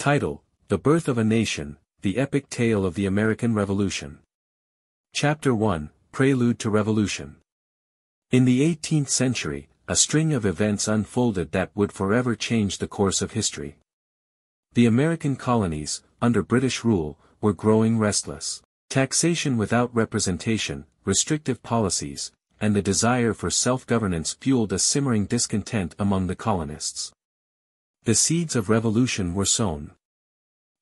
Title: The Birth of a Nation, The Epic Tale of the American Revolution. Chapter 1, Prelude to Revolution. In the 18th century, a string of events unfolded that would forever change the course of history. The American colonies, under British rule, were growing restless. Taxation without representation, restrictive policies, and the desire for self-governance fueled a simmering discontent among the colonists. The seeds of revolution were sown.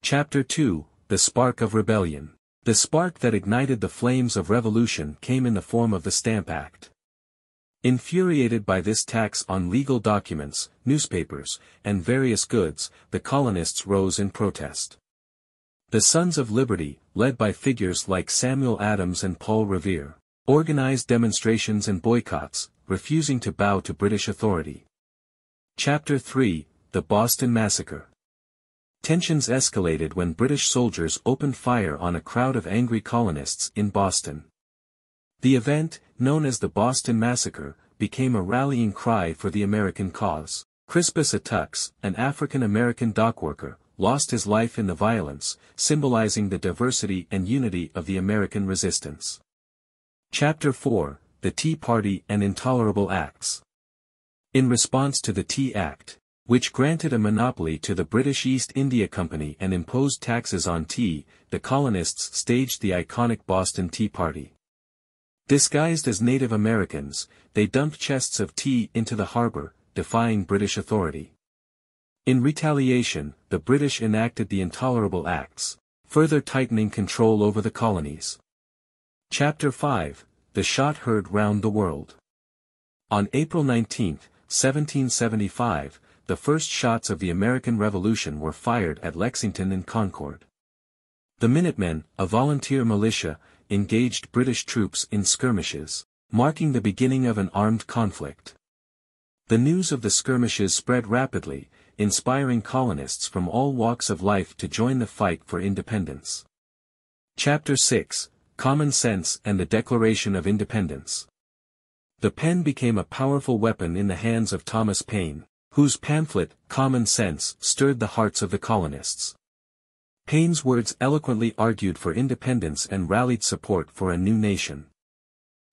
Chapter 2, The Spark of Rebellion. The spark that ignited the flames of revolution came in the form of the Stamp Act. Infuriated by this tax on legal documents, newspapers, and various goods, the colonists rose in protest. The Sons of Liberty, led by figures like Samuel Adams and Paul Revere, organized demonstrations and boycotts, refusing to bow to British authority. Chapter 3, The Boston Massacre. Tensions escalated when British soldiers opened fire on a crowd of angry colonists in Boston. The event, known as the Boston Massacre, became a rallying cry for the American cause. Crispus Attucks, an African-American dockworker, lost his life in the violence, symbolizing the diversity and unity of the American resistance. Chapter 4, The Tea Party and Intolerable Acts. In response to the Tea Act, which granted a monopoly to the British East India Company and imposed taxes on tea, the colonists staged the iconic Boston Tea Party. Disguised as Native Americans, they dumped chests of tea into the harbor, defying British authority. In retaliation, the British enacted the Intolerable Acts, further tightening control over the colonies. Chapter 5, The Shot Heard Round the World. On April 19, 1775, the first shots of the American Revolution were fired at Lexington and Concord. The Minutemen, a volunteer militia, engaged British troops in skirmishes, marking the beginning of an armed conflict. The news of the skirmishes spread rapidly, inspiring colonists from all walks of life to join the fight for independence. Chapter 6, Common Sense and the Declaration of Independence. The pen became a powerful weapon in the hands of Thomas Paine, whose pamphlet, Common Sense, stirred the hearts of the colonists. Paine's words eloquently argued for independence and rallied support for a new nation.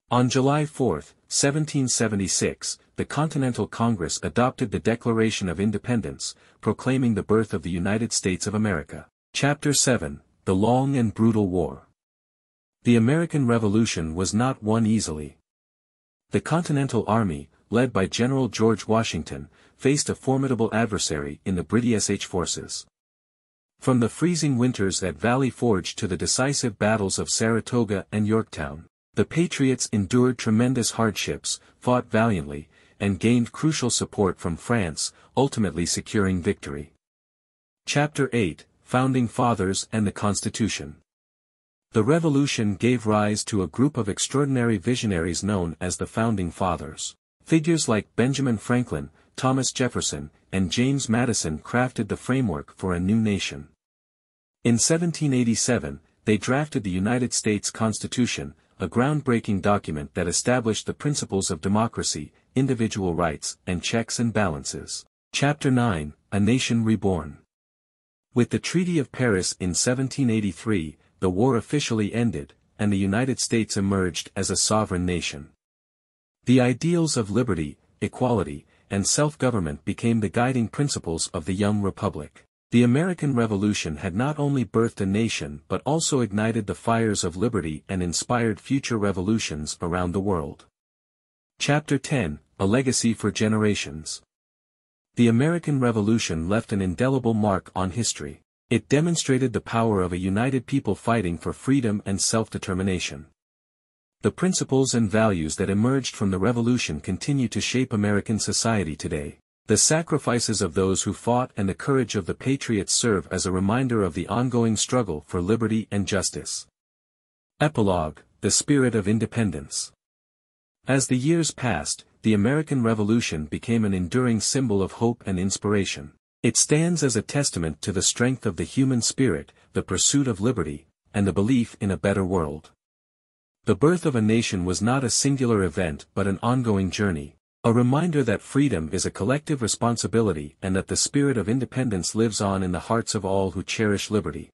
On July 4, 1776, the Continental Congress adopted the Declaration of Independence, proclaiming the birth of the United States of America. Chapter 7, The Long and Brutal War. The American Revolution was not won easily. The Continental Army, led by General George Washington, faced a formidable adversary in the British forces. From the freezing winters at Valley Forge to the decisive battles of Saratoga and Yorktown, the Patriots endured tremendous hardships, fought valiantly, and gained crucial support from France, ultimately securing victory. Chapter 8, Founding Fathers and the Constitution. The Revolution gave rise to a group of extraordinary visionaries known as the Founding Fathers. Figures like Benjamin Franklin, Thomas Jefferson, and James Madison crafted the framework for a new nation. In 1787, they drafted the United States Constitution, a groundbreaking document that established the principles of democracy, individual rights, and checks and balances. Chapter 9, A Nation Reborn. With the Treaty of Paris in 1783, the war officially ended, and the United States emerged as a sovereign nation. The ideals of liberty, equality, and self-government became the guiding principles of the young republic. The American Revolution had not only birthed a nation but also ignited the fires of liberty and inspired future revolutions around the world. Chapter 10, A Legacy for Generations. The American Revolution left an indelible mark on history. It demonstrated the power of a united people fighting for freedom and self-determination. The principles and values that emerged from the revolution continue to shape American society today. The sacrifices of those who fought and the courage of the patriots serve as a reminder of the ongoing struggle for liberty and justice. Epilogue, The Spirit of Independence. As the years passed, the American Revolution became an enduring symbol of hope and inspiration. It stands as a testament to the strength of the human spirit, the pursuit of liberty, and the belief in a better world. The birth of a nation was not a singular event but an ongoing journey, A reminder that freedom is a collective responsibility and that the spirit of independence lives on in the hearts of all who cherish liberty.